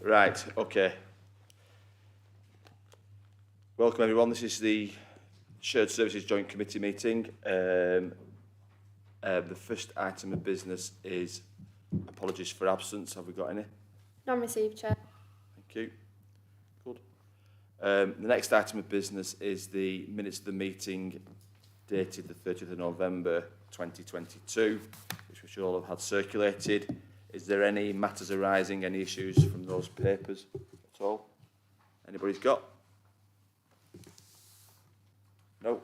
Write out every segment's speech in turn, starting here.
Right, okay. Welcome everyone, this is the Shared Services Joint Committee meeting. The first item of business is apologies for absence. Have we got any? None received, Chair. Thank you. Good. The next item of business is the minutes of the meeting dated the 30th of November 2022, which we should all have had circulated. Is there any matters arising, any issues from those papers at all? Anybody's got? No.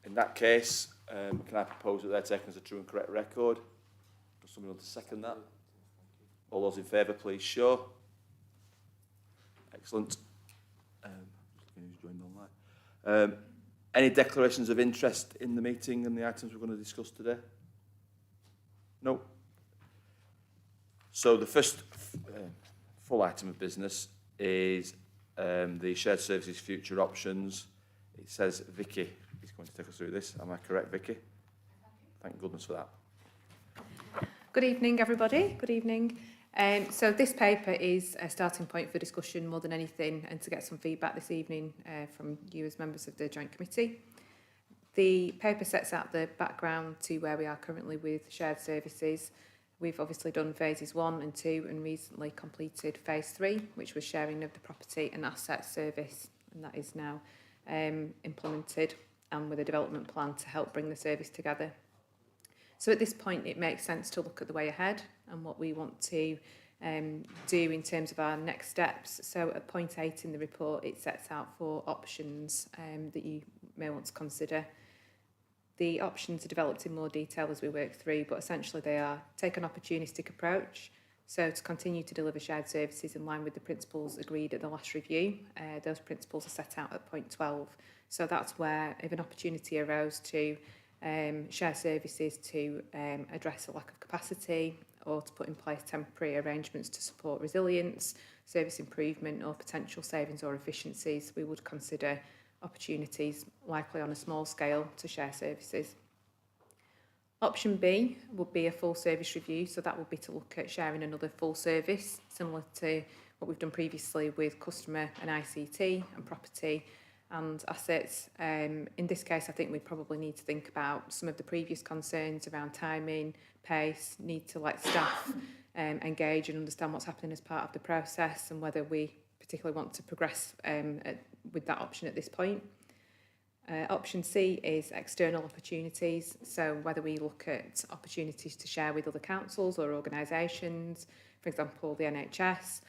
In that case, can I propose that they're taken as a true and correct record? Does somebody want to second that? All those in favour, please show. Excellent. Who's joined online? Any declarations of interest in the meeting and the items we're going to discuss today? No. So the first full item of business is the shared services future options. It says Vicky is going to take us through this. Am I correct, Vicky? Thank goodness for that. Good evening, everybody. Good evening. So this paper is a starting point for discussion more than anything, and to get some feedback this evening from you as members of the Joint Committee. The paper sets out the background to where we are currently with shared services. We've obviously done phases 1 and 2 and recently completed phase 3, which was sharing of the property and asset service, and that is now implemented, and with a development plan to help bring the service together. So at this point, it makes sense to look at the way ahead and what we want to do in terms of our next steps. So at point 8 in the report, it sets out 4 options that you may want to consider. The options are developed in more detail as we work through, but essentially they are take an opportunistic approach. So to continue to deliver shared services in line with the principles agreed at the last review, those principles are set out at point 12. So that's where if an opportunity arose to share services to address a lack of capacity or to put in place temporary arrangements to support resilience, service improvement or potential savings or efficiencies, we would consider opportunities likely on a small scale to share services. Option B would be a full service review, so that would be to look at sharing another full service, similar to what we've done previously with customer and ICT and property and assets. In this case, I think we probably need to think about some of the previous concerns around timing, pace, need to let staff engage and understand what's happening as part of the process, and whether we particularly want to progress with that option at this point. Option C is external opportunities, so whether we look at opportunities to share with other councils or organisations, for example the NHS.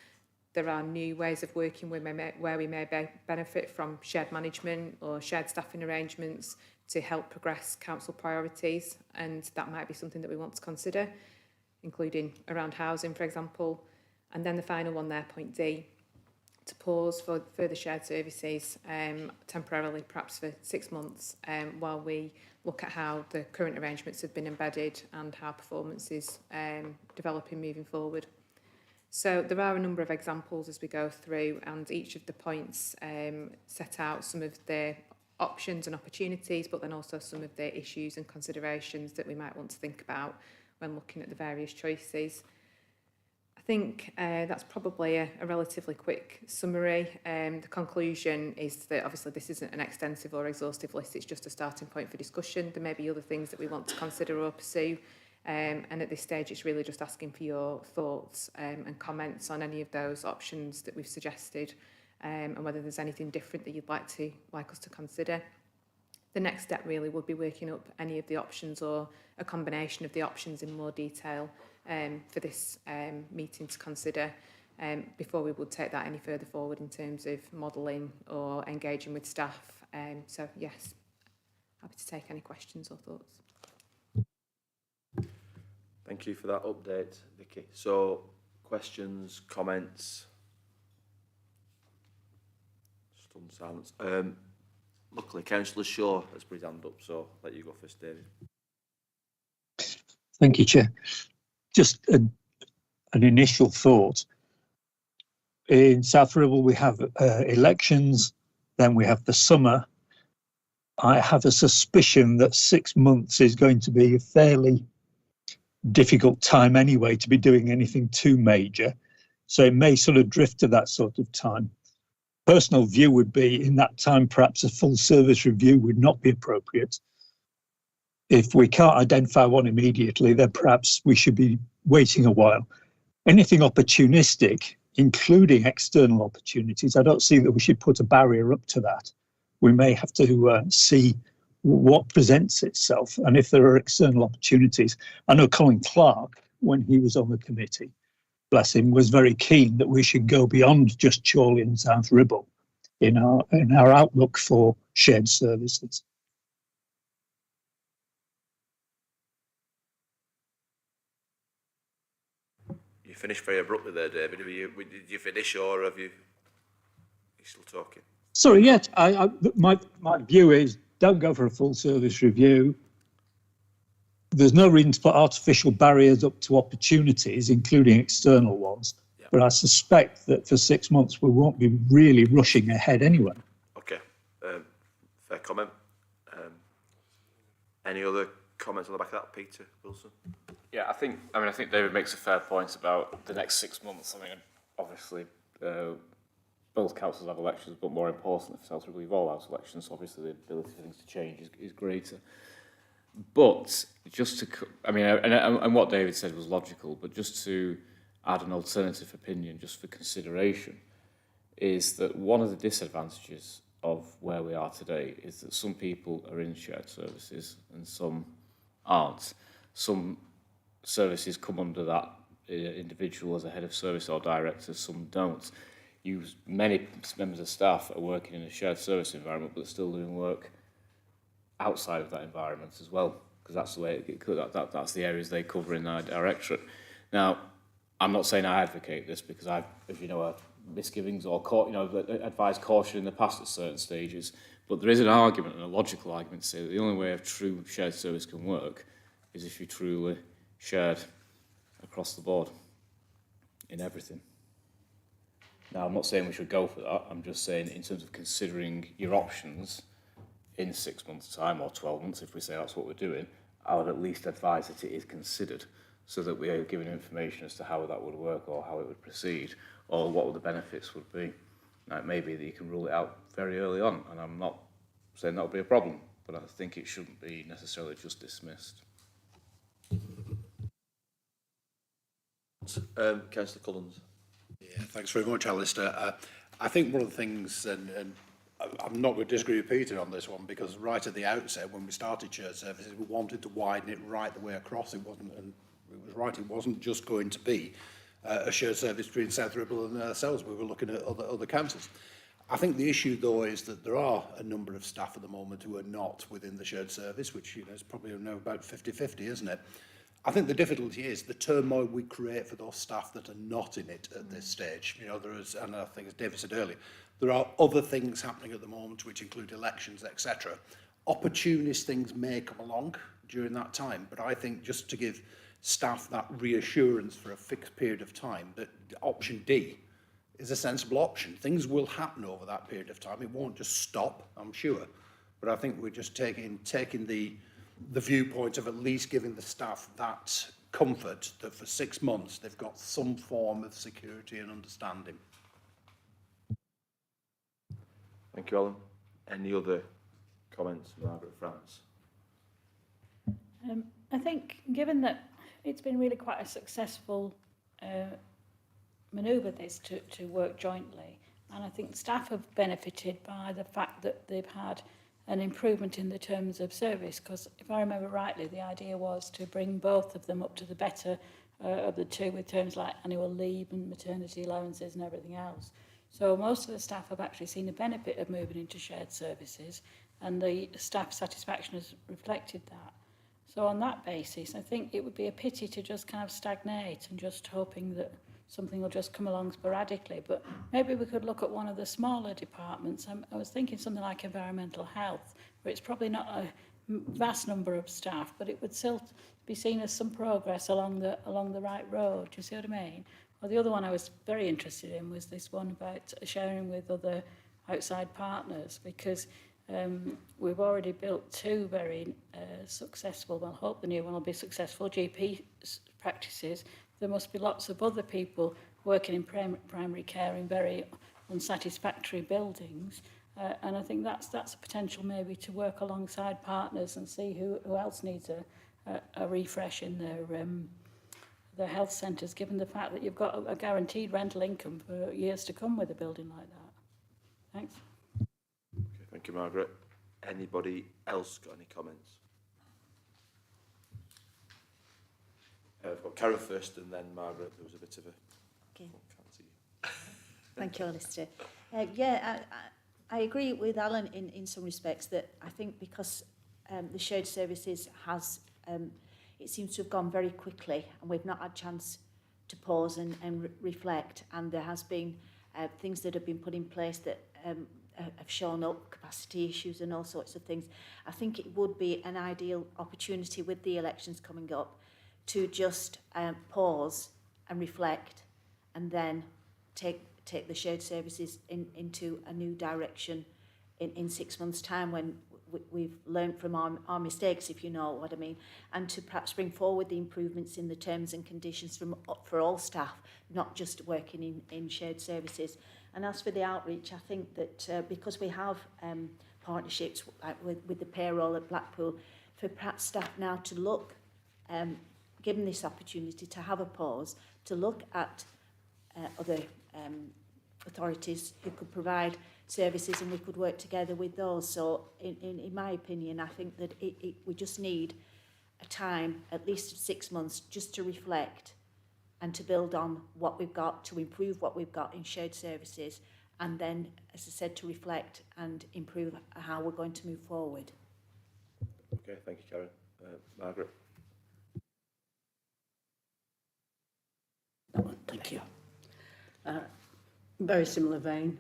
There are new ways of working where we may benefit from shared management or shared staffing arrangements to help progress council priorities, and that might be something that we want to consider, including around housing, for example. And then the final one there, point D, to pause for further shared services temporarily, perhaps for 6 months, while we look at how the current arrangements have been embedded and how performance is developing moving forward. So there are a number of examples as we go through, and each of the points set out some of the options and opportunities, but then also some of the issues and considerations that we might want to think about when looking at the various choices. I think that's probably a relatively quick summary. The conclusion is that obviously this isn't an extensive or exhaustive list, it's just a starting point for discussion. There may be other things that we want to consider or pursue, and at this stage it's really just asking for your thoughts and comments on any of those options that we've suggested, and whether there's anything different that you'd like us to consider. The next step really would be working up any of the options or a combination of the options in more detail for this meeting to consider before we would take that any further forward in terms of modelling or engaging with staff. So yes, happy to take any questions or thoughts. Thank you for that update, Vicky. So questions, comments? Stunned silence. Luckily, Councillor Shaw has put his hand up, so I'll let you go first, David. Thank you, Chair. Just an initial thought. In South Ribble, we have elections, then we have the summer. I have a suspicion that 6 months is going to be a fairly difficult time anyway to be doing anything too major. So it may sort of drift to that sort of time. Personal view would be in that time, perhaps a full service review would not be appropriate. If we can't identify one immediately, then perhaps we should be waiting a while. Anything opportunistic, including external opportunities, I don't see that we should put a barrier up to that. We may have to see what presents itself and if there are external opportunities. I know Colin Clark, when he was on the committee, bless him, was very keen that we should go beyond just Chorley and South Ribble in our outlook for shared services. You finished very abruptly there, David. Did you finish, or are you still talking? Sorry, yes. My view is don't go for a full service review. There's no reason to put artificial barriers up to opportunities, including external ones. Yeah. But I suspect that for 6 months we won't be really rushing ahead anyway. Okay, fair comment. Any other comments on the back of that, Peter Wilson? Yeah, I think David makes a fair point about the next 6 months. I mean, obviously, both councils have elections, but more importantly for South Ribble, we've all had elections, so obviously the ability for things to change is greater. But just to, I mean, and what David said was logical, but just to add an alternative opinion, just for consideration, is that one of the disadvantages of where we are today is that some people are in shared services and some aren't. Some services come under that individual as a head of service or director, some don't. Many members of staff are working in a shared service environment, but they're still doing work outside of that environment as well, because that's the way that's the areas they cover in our directorate. Now, I'm not saying I advocate this because I've, as you know, misgivings or advised caution in the past at certain stages, but there is an argument, and a logical argument, to say that the only way a true shared service can work is if you truly shared across the board in everything. Now, I'm not saying we should go for that. I'm just saying in terms of considering your options in 6 months' time or 12 months, if we say that's what we're doing, I would at least advise that it is considered so that we are given information as to how that would work or how it would proceed or what the benefits would be. Now, it may be that you can rule it out very early on, and I'm not saying that would be a problem, but I think it shouldn't be necessarily just dismissed. Councillor Collins. Yeah, thanks very much, Alistair. I think one of the things, and I'm not going to disagree with Peter on this one, because right at the outset, when we started shared services, we wanted to widen it right the way across. It wasn't just going to be a shared service between South Ribble and ourselves. We were looking at other councils. I think the issue, though, is that there are a number of staff at the moment who are not within the shared service, which is probably about 50-50, isn't it? I think the difficulty is the turmoil we create for those staff that are not in it at this stage. There is, and I think as David said earlier, there are other things happening at the moment which include elections, etc. Opportunist things may come along during that time, but I think just to give staff that reassurance for a fixed period of time, that option D is a sensible option. Things will happen over that period of time. It won't just stop, I'm sure. But I think we're just taking the viewpoint of at least giving the staff that comfort that for 6 months they've got some form of security and understanding. Thank you, Alan. Any other comments, Margaret France? I think, given that it's been really quite a successful manoeuvre this to work jointly, and I think staff have benefited by the fact that they've had an improvement in the terms of service, because if I remember rightly, the idea was to bring both of them up to the better of the two, with terms like annual leave and maternity allowances and everything else. So most of the staff have actually seen the benefit of moving into shared services, and the staff satisfaction has reflected that. So on that basis, I think it would be a pity to just kind of stagnate and just hoping that something will just come along sporadically. But maybe we could look at one of the smaller departments. I was thinking something like environmental health, where it's probably not a vast number of staff, but it would still be seen as some progress along the right road. Do you see what I mean? Or the other one I was very interested in was this one about sharing with other outside partners, because we've already built two very successful, well, I hope the new one will be successful, GP practices there must be lots of other people working in primary care in very unsatisfactory buildings. And I think that's a potential maybe to work alongside partners and see who else needs a refresh in their health centres, given the fact that you've got a guaranteed rental income for years to come with a building like that. Thanks. Okay, thank you, Margaret. Anybody else got any comments? I've got Karen first and then Margaret. There was a bit of a... Okay. Oh, can't see you. Thank you, Alistair. I agree with Alan in some respects that I think because the shared services has, it seems to have gone very quickly and we've not had a chance to pause and reflect, and there has been things that have been put in place that have shown up, capacity issues and all sorts of things. I think it would be an ideal opportunity with the elections coming up to just pause and reflect and then take the shared services into a new direction in 6 months' time when we've learned from our mistakes, if you know what I mean, and to perhaps bring forward the improvements in the terms and conditions for all staff, not just working in shared services. And as for the outreach, I think that because we have partnerships like with the payroll at Blackpool, for perhaps staff now to look, given this opportunity to have a pause, to look at other authorities who could provide services and we could work together with those. So in my opinion, I think that we just need a time, at least 6 months, just to reflect and to build on what we've got, to improve what we've got in shared services, and then, as I said, to reflect and improve how we're going to move forward. Okay, thank you, Karen. Margaret? Thank you. Very similar vein.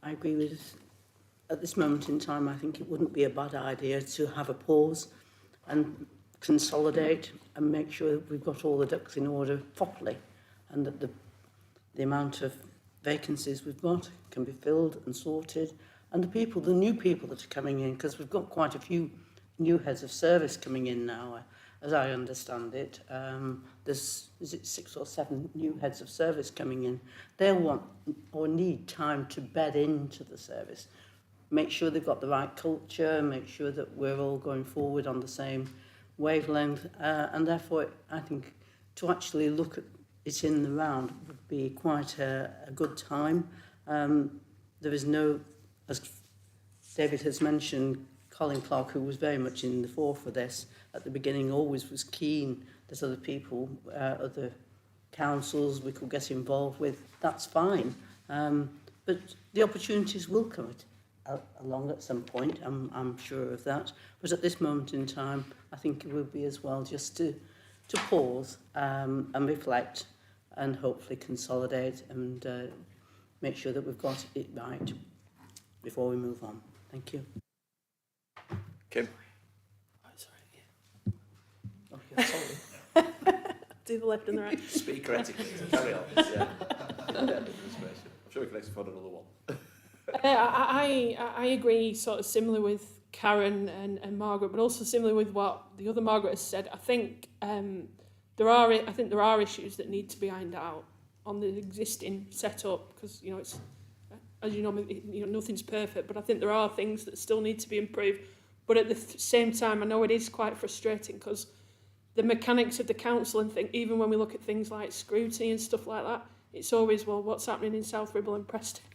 I agree with, at this moment in time, I think it wouldn't be a bad idea to have a pause and consolidate and make sure that we've got all the ducks in order properly, and that the amount of vacancies we've got can be filled and sorted, and the new people that are coming in, because we've got quite a few new heads of service coming in now, as I understand it. There's 6 or 7 new heads of service coming in. They'll want or need time to bed into the service, make sure they've got the right culture, make sure that we're all going forward on the same wavelength, and therefore I think to actually look at it in the round would be quite a good time. There is no, as David has mentioned, Colin Clark, who was very much in the fore for this at the beginning, always was keen that other people, other councils we could get involved with. That's fine. But the opportunities will come along at some point, I'm sure of that. But at this moment in time, I think it would be as well just to pause and reflect and hopefully consolidate and make sure that we've got it right before we move on. Thank you. Kim? Do the left and the right. Speak critically. Carry on. Yeah. I'm sure we can afford another one. I agree, sort of similar with Karen and Margaret, but also similar with what the other Margaret has said. I think there are issues that need to be ironed out on the existing setup, because it's, as you know, nothing's perfect, but I think there are things that still need to be improved. But at the same time, I know it is quite frustrating because the mechanics of the council and even when we look at things like scrutiny and stuff like that, it's always, well, what's happening in South Ribble and Preston?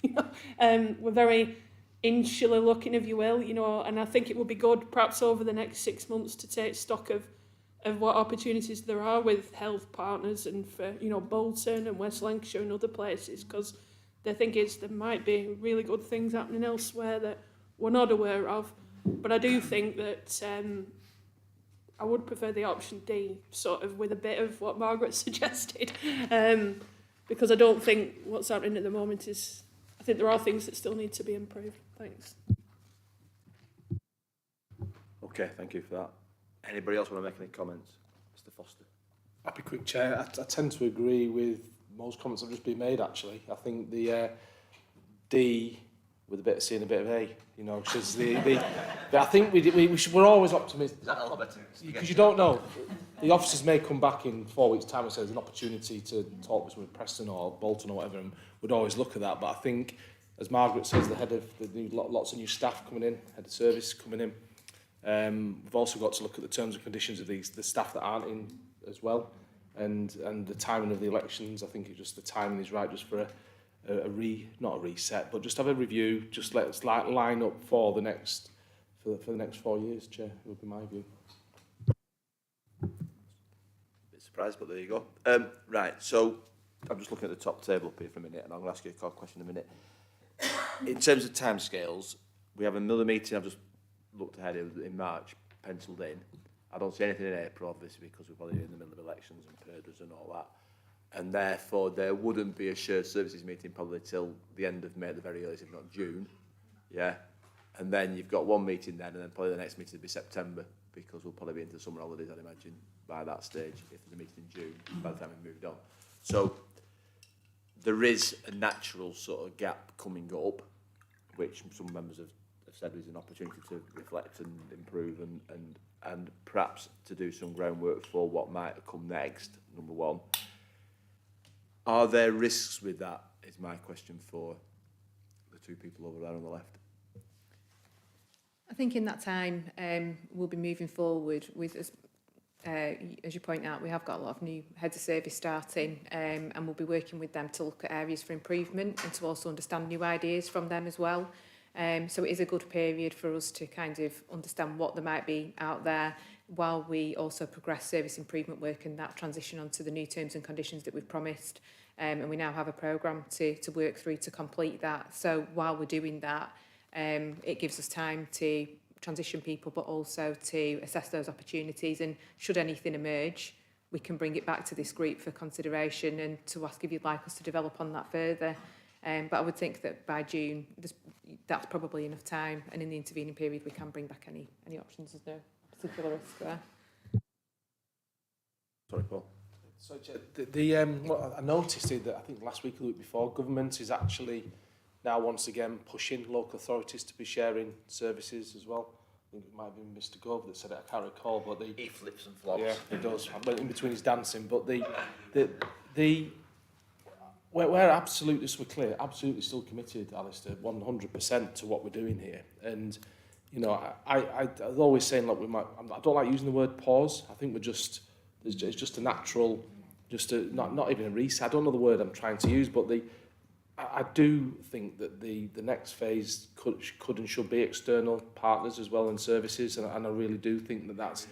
We're very insular looking, if you will, and I think it would be good perhaps over the next 6 months to take stock of what opportunities there are with health partners and for, Bolton and West Lancashire and other places, because there might be really good things happening elsewhere that we're not aware of. But I do think that I would prefer the option D, sort of with a bit of what Margaret suggested, because I don't think what's happening at the moment is... I think there are things that still need to be improved. Thanks. Okay, thank you for that. Anybody else want to make any comments? Mr. Foster? I'll be quick, Chair. I tend to agree with most comments that have just been made, actually. I think the D... with a bit of C and a bit of A, because I think we're always optimistic. Is that a lot better? Because you don't know. the officers may come back in 4 weeks' time and say there's an opportunity to talk with Preston or Bolton or whatever, and we'd always look at that. But I think, as Margaret says, the head of lots of new staff coming in, head of service coming in. We've also got to look at the terms and conditions of the staff that aren't in as well, and the timing of the elections. I think it's just the timing is right, just for not a reset, but just have a review. Just let us line up for the next 4 years, Chair. Would be my view. Bit surprised, but there you go. Right, so I'm just looking at the top table up here for a minute, and I'm going to ask you a question in a minute. In terms of timescales, we have another meeting. I've just looked ahead in March, penciled in. I don't see anything in April, obviously, because we're probably in the middle of elections and purges and all that. And therefore, there wouldn't be a shared services meeting probably till the end of May, at the very earliest, if not June. Yeah. And then you've got one meeting then, and then probably the next meeting will be September, because we'll probably be into summer holidays, I'd imagine, by that stage, if there's a meeting in June, by the time we've moved on. So there is a natural sort of gap coming up, which some members have said is an opportunity to reflect and improve and perhaps to do some groundwork for what might come next, number one. Are there risks with that, is my question for the two people over there on the left. I think in that time, we'll be moving forward with, as you point out, we have got a lot of new heads of service starting, and we'll be working with them to look at areas for improvement and to also understand new ideas from them as well. So it is a good period for us to kind of understand what there might be out there while we also progress service improvement work and that transition onto the new terms and conditions that we've promised. And we now have a programme to work through to complete that. So while we're doing that, it gives us time to transition people, but also to assess those opportunities. And should anything emerge, we can bring it back to this group for consideration and to ask if you'd like us to develop on that further. But I would think that by June, that's probably enough time. And in the intervening period, we can bring back any options. There's no particular risk there. Sorry, Paul. So, what I noticed that I think last week or the week before, government is actually now once again pushing local authorities to be sharing services as well. I think it might have been Mr. Gove that said it, I can't recall, but He flips and flops. yeah, he does. I went in between his dancing, but we're absolutely, so we're clear, absolutely still committed, Alistair, 100% to what we're doing here. And you know, I was always saying, look, I don't like using the word pause. I think it's just a natural, not even a reset. I don't know the word I'm trying to use, but I do think that the next phase could and should be external partners as well and services, and I really do think that's.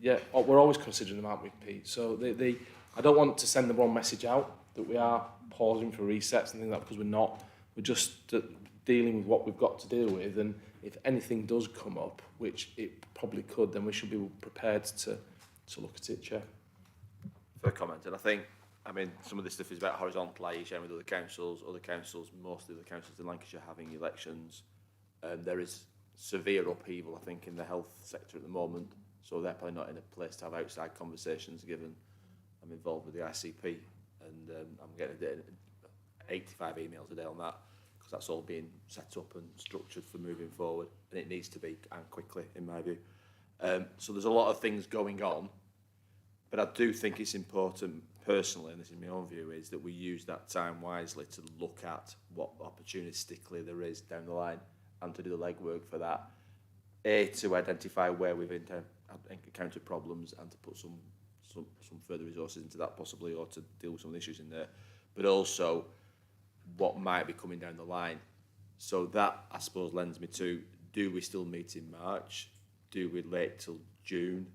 Yeah, we're always considering them, aren't we, Pete? So I don't want to send the wrong message out that we are pausing for resets and things like that, because we're not. We're just dealing with what we've got to deal with, and if anything does come up, which it probably could, then we should be prepared to look at it, Chair. For a comment, and I mean, some of this stuff is about horizontal, i.e. sharing with other councils, mostly the councils in Lancashire having elections. There is severe upheaval, I think, in the health sector at the moment, so they're probably not in a place to have outside conversations, given I'm involved with the ICP, and I'm getting 85 emails a day on that, because that's all being set up and structured for moving forward, and it needs to be, and quickly, in my view. So there's a lot of things going on, but I do think it's important, personally, and this is my own view, is that we use that time wisely to look at what opportunistically there is down the line, and to do the legwork for that. To identify where we've encountered problems, and to put some further resources into that possibly, or to deal with some of the issues in there, but also what might be coming down the line. So that, I suppose, lends me to, do we still meet in March? Do we wait till June?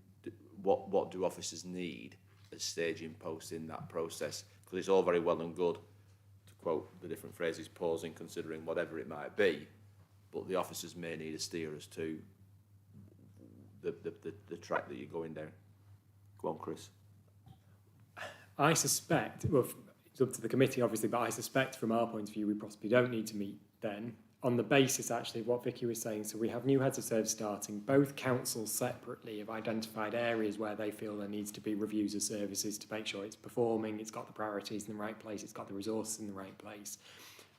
What do officers need as staging posts in that process? Because it's all very well and good, to quote the different phrases, pausing, considering whatever it might be, but the officers may need a steer as to the track that you're going down. Go on, Chris. I suspect, well, it's up to the committee obviously, but I suspect from our point of view we possibly don't need to meet then, on the basis actually of what Vicky was saying. So we have new heads of service starting. Both councils separately have identified areas where they feel there needs to be reviews of services to make sure it's performing, it's got the priorities in the right place, it's got the resources in the right place.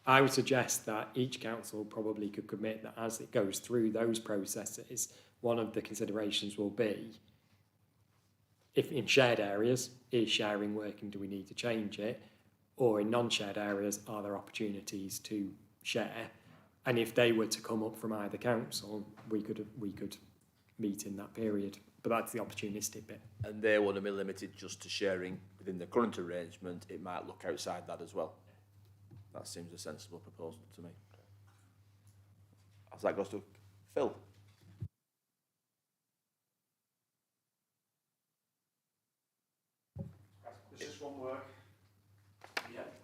I would suggest that each council probably could commit that as it goes through those processes, one of the considerations will be if in shared areas, is sharing working, do we need to change it? Or in non-shared areas, are there opportunities to share? And if they were to come up from either council, we could meet in that period. But that's the opportunistic bit. And they want to be limited just to sharing within the current arrangement. It might look outside that as well. That seems a sensible proposal to me. As that goes to Phil. Does this one work?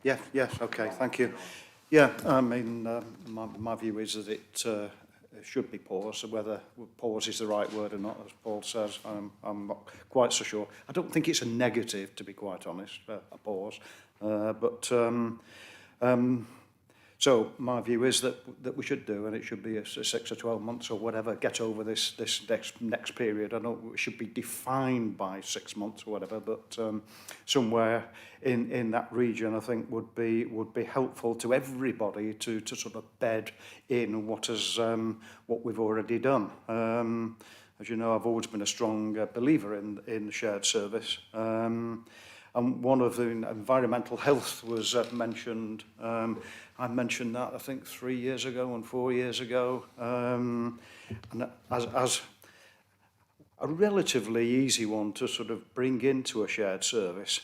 Yes, okay, thank you. Yeah, I mean, my view is that it should be paused. Whether pause is the right word or not, as Paul says, I'm not quite so sure. I don't think it's a negative, to be quite honest, a pause. So my view is that we should do, and it should be a 6 or 12 months or whatever, get over this next period. I know it should be defined by 6 months or whatever, but somewhere in that region, I think would be helpful to everybody to sort of bed in what we've already done. As you know, I've always been a strong believer in shared service. And one of the environmental health was mentioned. I mentioned that, I think, 3 years ago and 4 years ago. And as a relatively easy one to sort of bring into a shared service,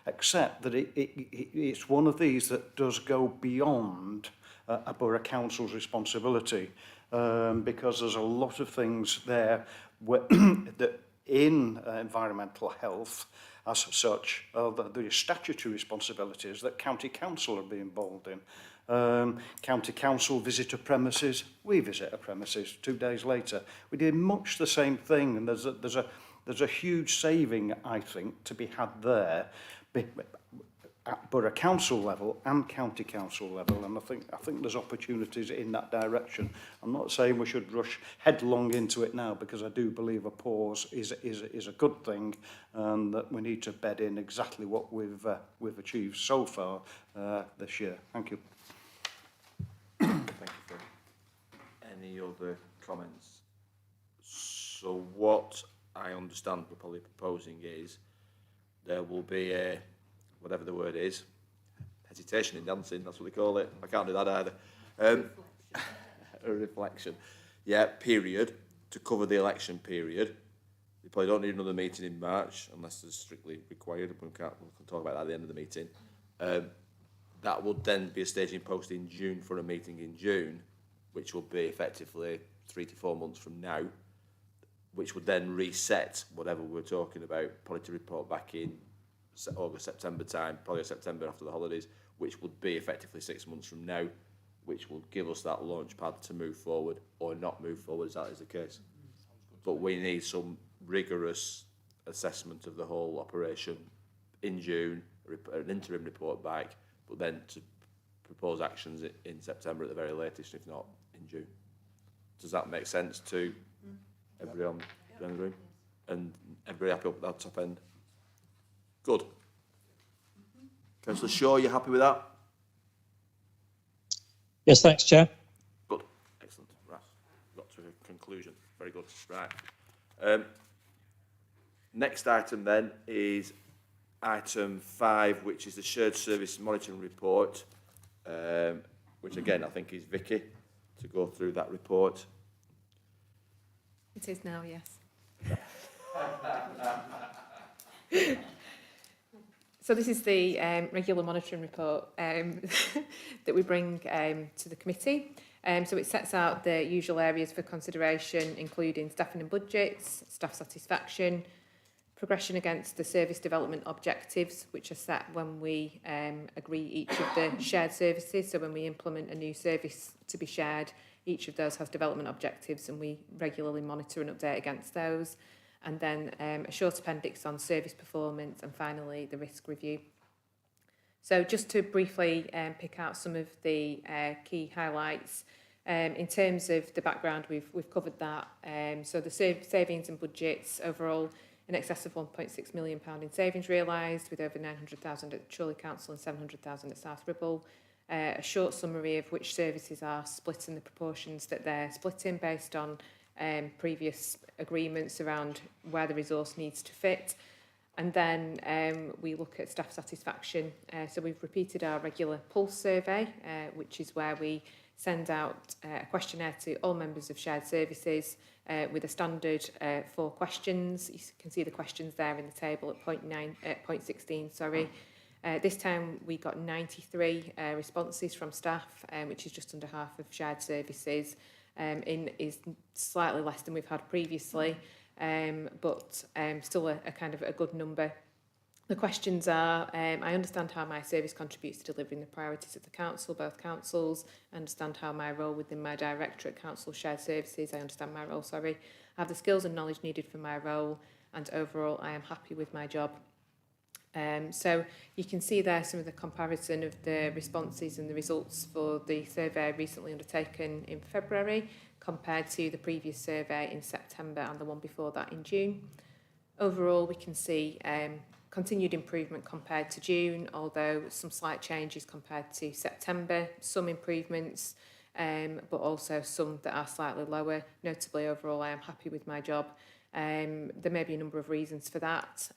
except that it's one of these that does go beyond a borough council's responsibility, because there's a lot of things there that in environmental health, as such, the statutory responsibilities that county council will be involved in. County council visit a premises, we visit a premises 2 days later. We did much the same thing, and there's a huge saving, I think, to be had there at borough council level and county council level, and I think there's opportunities in that direction. I'm not saying we should rush headlong into it now, because I do believe a pause is a good thing, and that we need to bed in exactly what we've achieved so far this year. Thank you. Thank you, Phil. Any other comments? So what I understand we're probably proposing is there will be a, whatever the word is, hesitation in dancing, that's what they call it. I can't do that either. A reflection. Yeah, period, to cover the election period. We probably don't need another meeting in March, unless it's strictly required. We can talk about that at the end of the meeting. That would then be a staging post in June for a meeting in June, which will be effectively 3 to 4 months from now, which would then reset whatever we're talking about, probably to report back in August, September time, probably September after the holidays, which would be effectively 6 months from now, which will give us that launch pad to move forward or not move forward, as that is the case. But we need some rigorous assessment of the whole operation in June, an interim report back, but then to propose actions in September at the very latest, if not in June. Does that make sense to everyone in the room? And everybody happy up that top end? Good. Councillor Shaw, you happy with that? Yes, thanks, Chair. Good. Excellent. Right. Got to a conclusion. Very good. Right. Next item then is item 5, which is the shared service monitoring report, which again I think is Vicky to go through that report. It is now, yes. So this is the regular monitoring report that we bring to the committee. So it sets out the usual areas for consideration, including staffing and budgets, staff satisfaction, progression against the service development objectives, which are set when we agree each of the shared services. So when we implement a new service to be shared, each of those has development objectives, and we regularly monitor and update against those. And then a short appendix on service performance, and finally the risk review. So just to briefly pick out some of the key highlights. In terms of the background, we've covered that. So the savings and budgets overall, in excess of £1.6 million in savings realised, with over 900,000 at Chorley Council and 700,000 at South Ribble. A short summary of which services are split in the proportions that they're split in based on previous agreements around where the resource needs to fit. And then we look at staff satisfaction. So we've repeated our regular pulse survey, which is where we send out a questionnaire to all members of shared services with a standard 4 questions. You can see the questions there in the table at point 16, sorry. This time we got 93 responses from staff, which is just under half of shared services. Is slightly less than we've had previously, but still a kind of a good number. The questions are, I understand how my service contributes to delivering the priorities of the council, both councils. I understand how my role within my directorate, council shared services, I understand my role, sorry. I have the skills and knowledge needed for my role, and overall I am happy with my job. So you can see there some of the comparison of the responses and the results for the survey recently undertaken in February compared to the previous survey in September and the one before that in June. Overall, we can see continued improvement compared to June, although some slight changes compared to September, some improvements, but also some that are slightly lower. Notably, overall, I am happy with my job. There may be a number of reasons for that.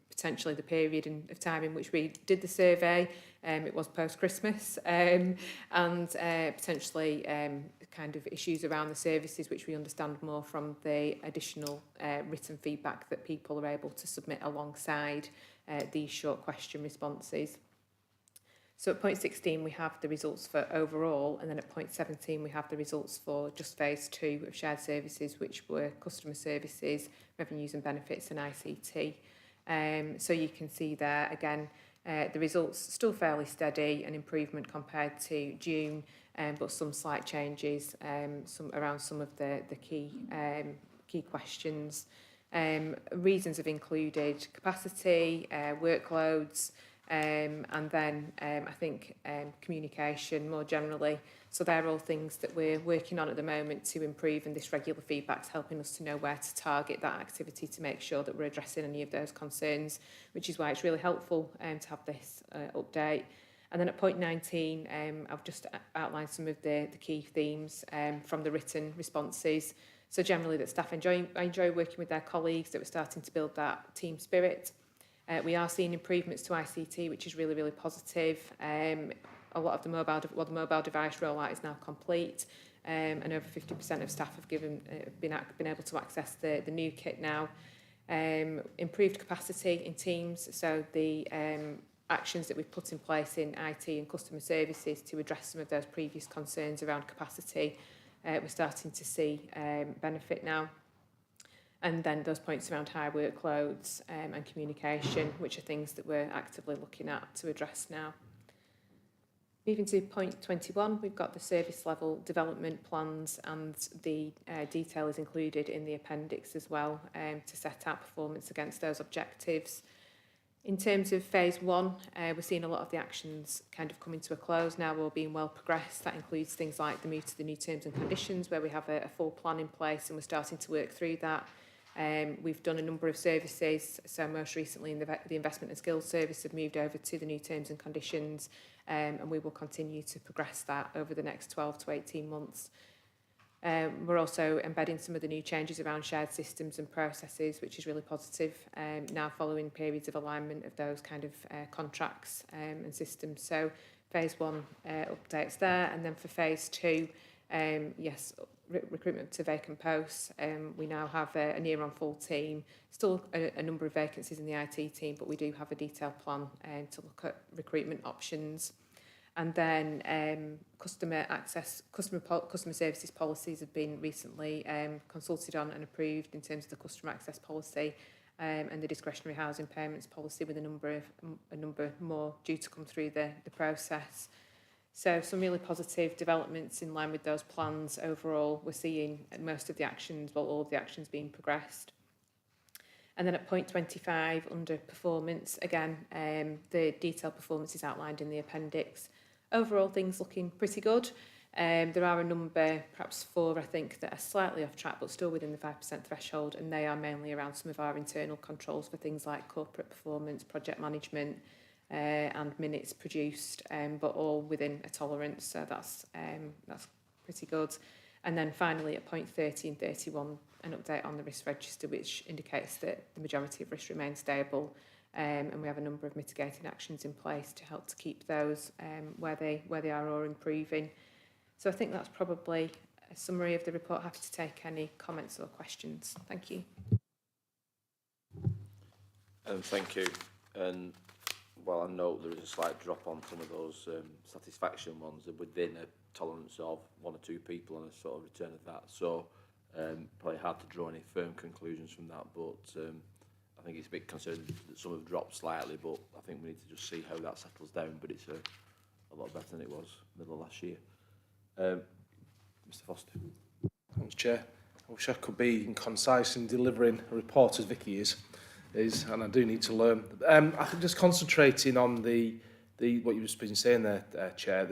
Potentially the period of time in which we did the survey, it was post-Christmas, and potentially kind of issues around the services which we understand more from the additional written feedback that people are able to submit alongside these short question responses. So at point 16 we have the results for overall, and then at point 17 we have the results for just phase 2 of shared services, which were customer services, revenues and benefits and ICT. So you can see there again the results still fairly steady, an improvement compared to June, but some slight changes around some of the key questions. Reasons have included capacity, workloads, and then I think communication more generally. So they're all things that we're working on at the moment to improve, and this regular feedback's helping us to know where to target that activity to make sure that we're addressing any of those concerns, which is why it's really helpful to have this update. And then at point 19, I've just outlined some of the key themes from the written responses. So generally that staff enjoy working with their colleagues, that we're starting to build that team spirit. We are seeing improvements to ICT, which is really, really positive. A lot of the mobile device rollout is now complete, and over 50% of staff have been able to access the new kit now. Improved capacity in teams, so the actions that we've put in place in IT and customer services to address some of those previous concerns around capacity, we're starting to see benefit now. And then those points around high workloads and communication, which are things that we're actively looking at to address now. Moving to point 21, we've got the service level development plans, and the detail is included in the appendix as well to set out performance against those objectives. In terms of phase 1, we're seeing a lot of the actions kind of coming to a close now or being well progressed. That includes things like the move to the new terms and conditions, where we have a full plan in place and we're starting to work through that. We've done a number of services, so most recently in the investment and skills service have moved over to the new terms and conditions, and we will continue to progress that over the next 12 to 18 months. We're also embedding some of the new changes around shared systems and processes, which is really positive, now following periods of alignment of those kind of contracts and systems. So phase 1 updates there, and then for phase 2, yes, recruitment to vacant posts. We now have a near on full team, still a number of vacancies in the IT team, but we do have a detailed plan to look at recruitment options. And then customer services policies have been recently consulted on and approved in terms of the customer access policy and the discretionary housing payments policy, with a number more due to come through the process. So some really positive developments in line with those plans overall. We're seeing most of the actions, well, all of the actions being progressed. And then at point 25, under performance, again, the detailed performance is outlined in the appendix. Overall, things looking pretty good. There are a number, perhaps 4, I think, that are slightly off track, but still within the 5% threshold, and they are mainly around some of our internal controls for things like corporate performance, project management, and minutes produced, but all within a tolerance, so that's pretty good. And then finally at point 30 and 31, an update on the risk register, which indicates that the majority of risks remain stable, and we have a number of mitigating actions in place to help to keep those where they are or improving. So I think that's probably a summary of the report. Happy to take any comments or questions. Thank you. Thank you. And while I note there is a slight drop on some of those satisfaction ones, they're within a tolerance of 1 or 2 people on a sort of return of that. So probably hard to draw any firm conclusions from that, but I think it's a bit concerning that some have dropped slightly, but I think we need to just see how that settles down. But it's a lot better than it was middle of last year. Mr Foster. Thanks, Chair. I wish I could be concise in delivering a report as Vicky is, and I do need to learn. I think just concentrating on the what you've just been saying there, Chair.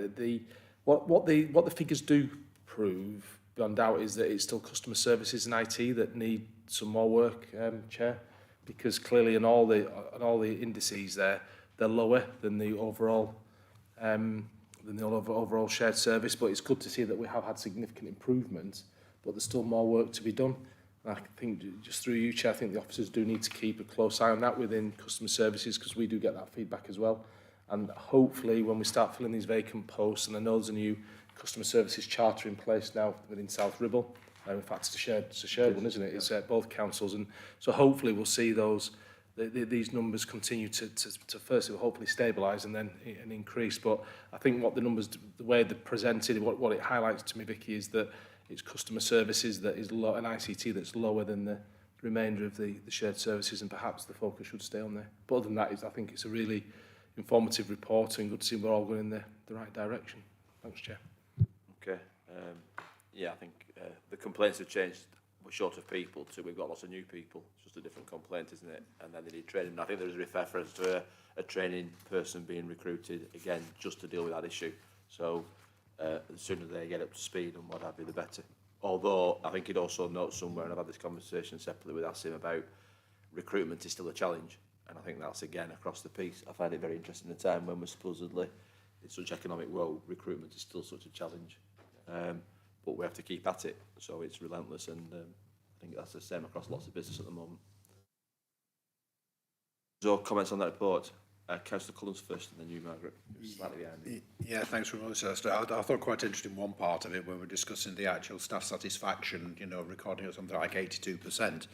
What the figures do prove beyond doubt is that it's still customer services and IT that need some more work, Chair, because clearly in all the indices there, they're lower than the overall overall shared service. But it's good to see that we have had significant improvements, but there's still more work to be done. And I think just through you, Chair, I think the officers do need to keep a close eye on that within customer services, because we do get that feedback as well. And hopefully when we start filling these vacant posts, and I know there's a new customer services charter in place now within South Ribble, in fact it's a shared one, isn't it? It's both councils, and so hopefully we'll see these numbers continue to firstly hopefully stabilise and then increase. But I think what the numbers, the way they're presented, what it highlights to me, Vicky, is that it's customer services that is low, and ICT that's lower than the remainder of the shared services, and perhaps the focus should stay on there. But other than that, I think it's a really informative report, and good to see we're all going in the right direction. Thanks, Chair. Okay. Yeah, I think the complaints have changed. We're short of people to we've got lots of new people. It's just a different complaint, isn't it? And then they need training. And I think there's a reference to a training person being recruited, again, just to deal with that issue. So the sooner they get up to speed and what have you, the better. Although I think it also notes somewhere, and I've had this conversation separately with Asim about recruitment is still a challenge. And I think that's, again, across the piece. I find it very interesting at a time when we're supposedly in such economic woe, recruitment is still such a challenge. But we have to keep at it, so it's relentless, and I think that's the same across lots of business at the moment. So, comments on that report? Councillor Collins first, and then you, Margaret, slightly behind me. Yeah, thanks very much. I thought quite interesting one part of it when we're discussing the actual staff satisfaction, you know, recording of something like 82%.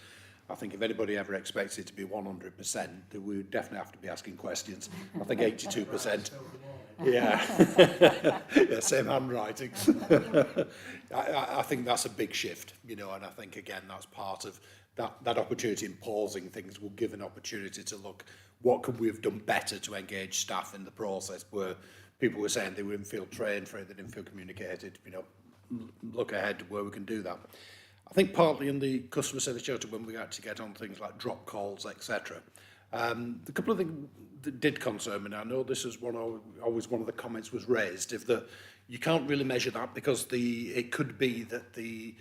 I think if anybody ever expects it to be 100%, then we would definitely have to be asking questions. I think 82%. Yeah, yeah, same handwriting. I think that's a big shift, you know, and I think, again, that's part of that opportunity in pausing things will give an opportunity to look, what could we have done better to engage staff in the process, where people were saying they didn't feel trained for it, they didn't feel communicated, you know, look ahead to where we can do that. I think partly in the customer service charter, when we actually get on things like drop calls, etc., the couple of things that did concern me, and I know this is always one of the comments was raised, if that you can't really measure that because it could be that the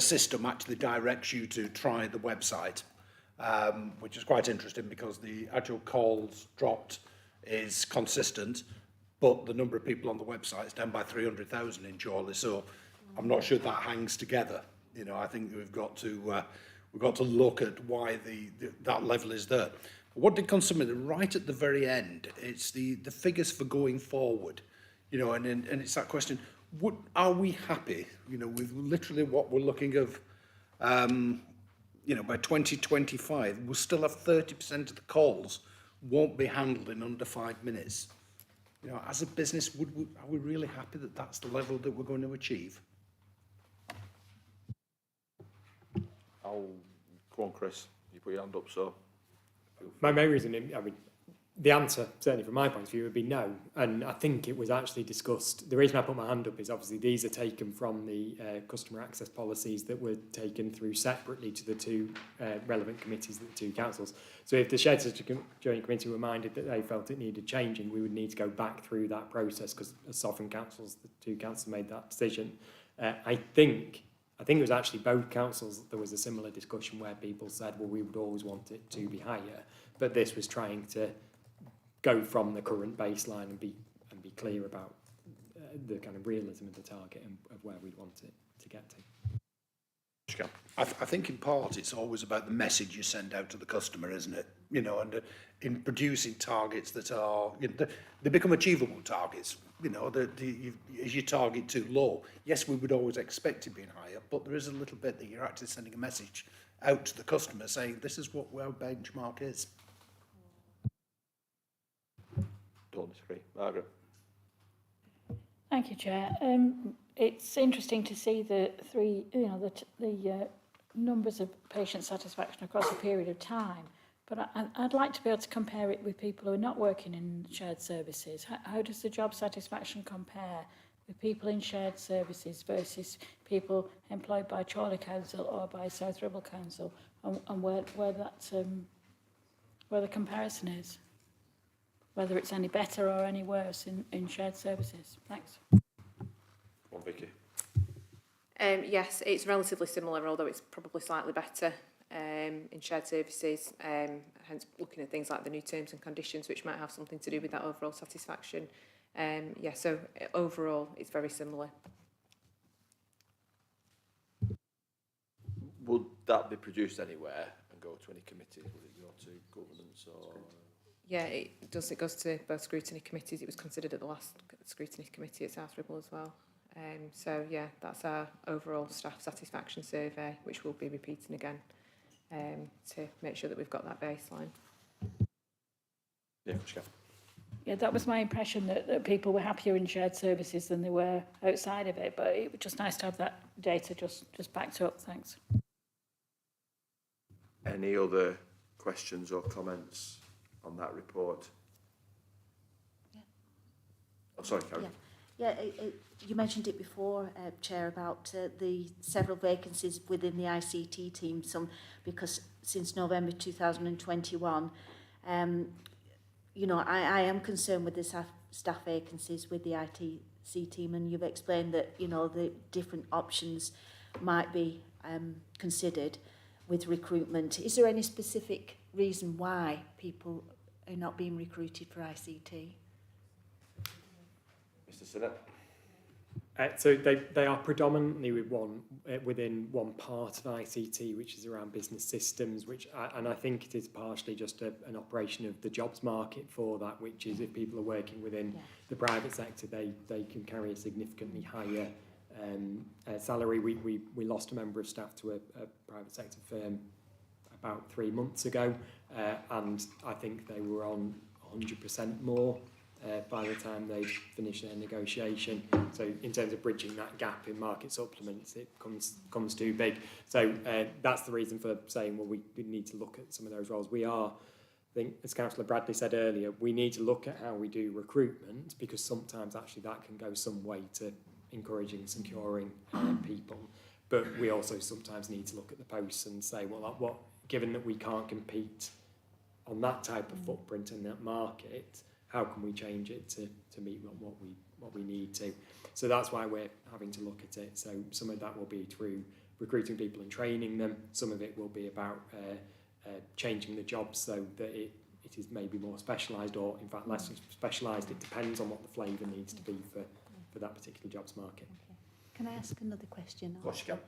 system actually directs you to try the website, which is quite interesting because the actual calls dropped is consistent, but the number of people on the website is down by 300,000 in Chorley, so I'm not sure that hangs together. You know, I think we've got to look at why that level is there. But what did concern me, right at the very end, it's the figures for going forward. You know, and it's that question: are we happy? You know, with literally what we're looking of. You know, by 2025, we'll still have 30% of the calls won't be handled in under 5 minutes. You know, as a business, are we really happy that that's the level that we're going to achieve? Go on, Chris. You put your hand up, so. My main reason, I mean, the answer, certainly from my point of view, would be no. And I think it was actually discussed. The reason I put my hand up is obviously these are taken from the customer access policies that were taken through separately to the two relevant committees, the two councils. So if the Shared Joint Committee were minded that they felt it needed changing, we would need to go back through that process because as sovereign councils, the two councils made that decision. I think it was actually both councils, there was a similar discussion where people said, well, we would always want it to be higher, but this was trying to go from the current baseline and be clear about the kind of realism of the target and of where we'd want it to get to. I think in part it's always about the message you send out to the customer, isn't it? You know, and in producing targets that are, you know, they become achievable targets. You know, is your target too low? Yes, we would always expect it being higher, but there is a little bit that you're actually sending a message out to the customer saying this is what our benchmark is. Don't disagree. Margaret? Thank you, Chair. It's interesting to see the numbers of patient satisfaction across a period of time, but I'd like to be able to compare it with people who are not working in shared services. How does the job satisfaction compare with people in shared services versus people employed by Chorley Council or by South Ribble Council, and where the comparison is? Whether it's any better or any worse in shared services. Thanks. Well, Vicky? Yes, it's relatively similar, although it's probably slightly better in shared services, hence looking at things like the new terms and conditions, which might have something to do with that overall satisfaction. So overall, it's very similar. Would that be produced anywhere and go to any committee? Would it go to governance or...? Yeah, it does. It goes to both scrutiny committees. It was considered at the last scrutiny committee at South Ribble as well. So yeah, that's our overall staff satisfaction survey, which we'll be repeating again to make sure that we've got that baseline. Yeah, Yeah, that was my impression that people were happier in shared services than they were outside of it, but it was just nice to have that data just backed up. Thanks. Any other questions or comments on that report? Yeah. Oh, sorry, Karen. Yeah, you mentioned it before, Chair, about the several vacancies within the ICT team. Because since November 2021, you know, I am concerned with the staff vacancies with the ITC team, and you've explained that, you know, the different options might be considered with recruitment. Is there any specific reason why people are not being recruited for ICT? Mr. Sinnott? So they are predominantly within one part of ICT, which is around business systems, and I think it is partially just an operation of the jobs market for that, which is if people are working within the private sector, they can carry a significantly higher salary. We lost a member of staff to a private sector firm about 3 months ago, and I think they were on 100% more by the time they finish their negotiation. So in terms of bridging that gap in market supplements, it comes too big. So that's the reason for saying, well, we need to look at some of those roles. I think, as Councillor Bradley said earlier, we need to look at how we do recruitment, because sometimes actually that can go some way to encouraging and securing people. But we also sometimes need to look at the posts and say, well, given that we can't compete on that type of footprint in that market, how can we change it to meet what we need to? So that's why we're having to look at it. So some of that will be through recruiting people and training them. Some of it will be about changing the jobs so that it is maybe more specialised, or in fact less specialised. It depends on what the flavour needs to be for that particular jobs market. Okay. Can I ask another question? Of course you can.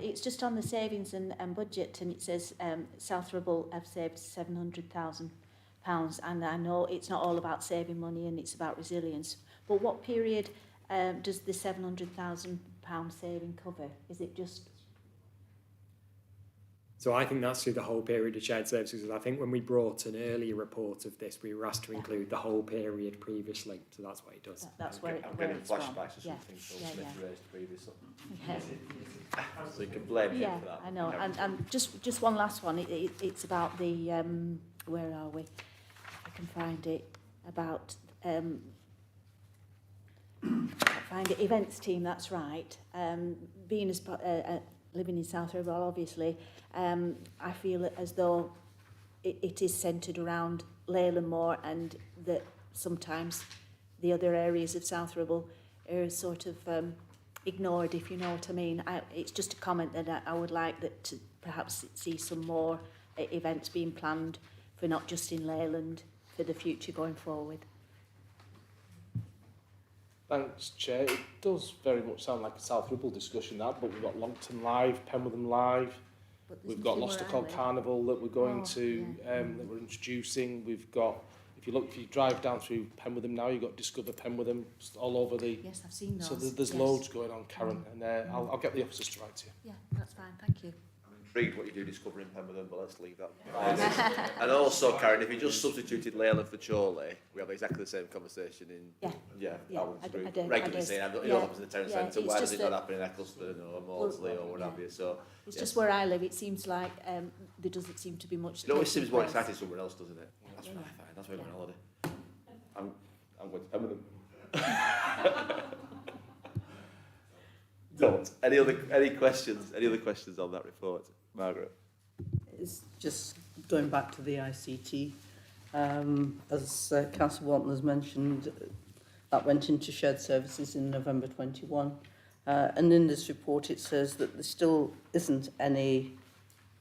It's just on the savings and budget, and it says South Ribble have saved £700,000, and I know it's not all about saving money and it's about resilience, but what period does the £700,000 saving cover? Is it just... So I think that's through the whole period of shared services. I think when we brought an earlier report of this, we were asked to include the whole period previously, so that's what it does. That's I'm getting flashbacks of something Phil Smith raised previously. So you can blame him for that. I know. And just one last one. It's about the where are we? If I can find it. About find it. Events team. That's right. Being as living in South Ribble, obviously, I feel as though it is centred around Leyland more, and that sometimes the other areas of South Ribble are sort of ignored, if you know what I mean. It's just a comment that I would like that to perhaps see some more events being planned for not just in Leyland, for the future going forward. Thanks, Chair. It does very much sound like a South Ribble discussion, that, but we've got Longton Live, Penwitham Live, we've got Lostockall Carnival that we're going that we're introducing. We've got, if you drive down through Penwitham now, you've got Discover Penwitham all over the... Yes, I've seen those. So there's loads going on, Karen, and I'll get the officers to write to you. Yeah, that's fine, thank you. Intrigued what you do discovering Penwitham, but let's leave that. And also, Karen, if you just substituted Leyland for Chorley, we have exactly the same conversation in Alan's group. Regularly saying, it all happens in the town centre, why does it not happen in Eccleston or Maudsley or what have you? So it's just where I live, it seems like there doesn't seem to be much. It always seems more exciting somewhere else, doesn't it? That's what I find, that's why we're on holiday. I'm going to Penwitham. Don't. Any other questions on that report? Margaret? It's just going back to the ICT. As Councillor Walton has mentioned, that went into shared services in November 21. And in this report it says that there still isn't any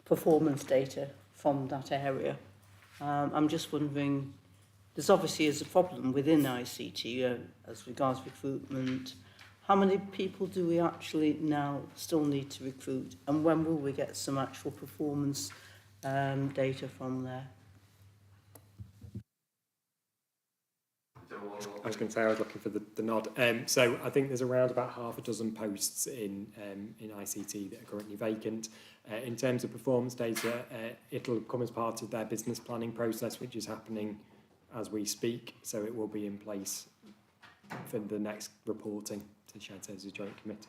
performance data from that area. I'm just wondering, there's obviously is a problem within ICT as regards recruitment. How many people do we actually now still need to recruit, and when will we get some actual performance data from there? I was going to say I was looking for the nod. So I think there's around about half a dozen posts in ICT that are currently vacant. In terms of performance data, it'll come as part of their business planning process, which is happening as we speak. So it will be in place for the next reporting to Shared Services Joint Committee.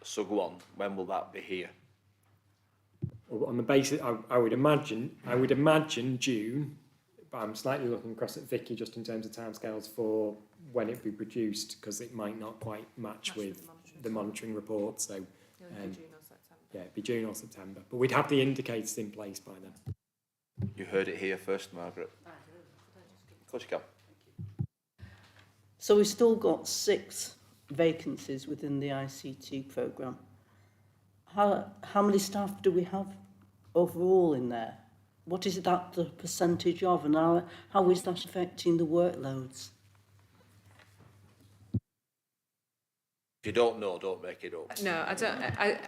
So go on, when will that be here? Well, on the basis, I would imagine June, but I'm slightly looking across at Vicky just in terms of timescales for when it will be produced, because it might not quite match with the monitoring report. So June or September. Yeah, it'd be June or September, but we'd have the indicators in place by then. You heard it here first, Margaret. Of course you can. So we've still got 6 vacancies within the ICT programme. How many staff do we have overall in there? What is that the percentage of, and how is that affecting the workloads? If you don't know, don't make it up. No, I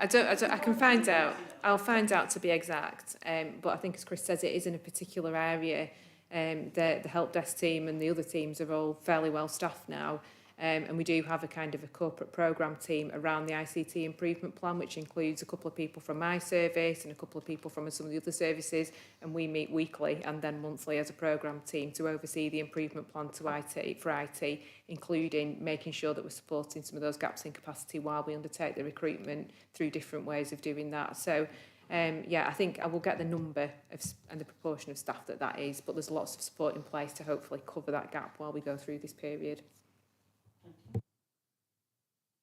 don't. I can find out. I'll find out to be exact. But I think, as Chris says, it is in a particular area. The help desk team and the other teams are all fairly well staffed now. And we do have a kind of a corporate programme team around the ICT improvement plan, which includes a couple of people from my service and a couple of people from some of the other services. And we meet weekly and then monthly as a programme team to oversee the improvement plan to IT, including making sure that we're supporting some of those gaps in capacity while we undertake the recruitment through different ways of doing that. So, I think I will get the number and the proportion of staff that is, but there's lots of support in place to hopefully cover that gap while we go through this period.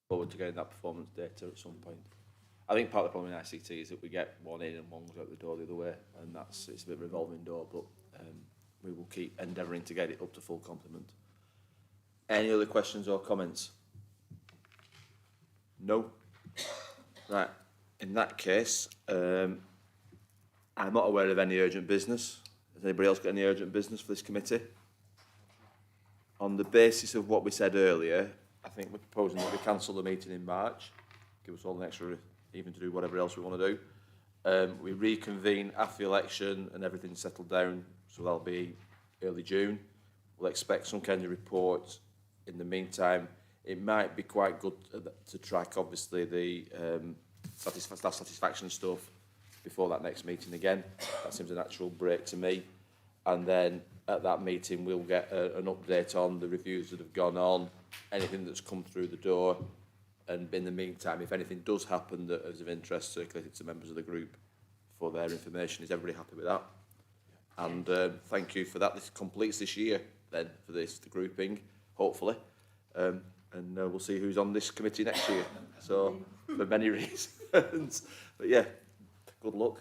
Forward to getting that performance data at some point. I think part of the problem in ICT is that we get one in and one goes out the door the other way, and it's a bit of a revolving door, but we will keep endeavouring to get it up to full complement. Any other questions or comments? No? Right, in that case, I'm not aware of any urgent business. Has anybody else got any urgent business for this committee? On the basis of what we said earlier, I think we're proposing that we cancel the meeting in March, give us all an extra even to do whatever else we want to do. We reconvene after the election and everything's settled down, so that'll be early June. We'll expect some kind of report. In the meantime, it might be quite good to track, obviously, the staff satisfaction stuff before that next meeting again. That seems a natural break to me. And then at that meeting, we'll get an update on the reviews that have gone on, anything that's come through the door, and in the meantime, if anything does happen that is of interest, circulate it to members of the group for their information. Is everybody happy with that? And thank you for that. This completes this year then for the grouping, hopefully. And we'll see who's on this committee next year. So, for many reasons. But yeah, good luck.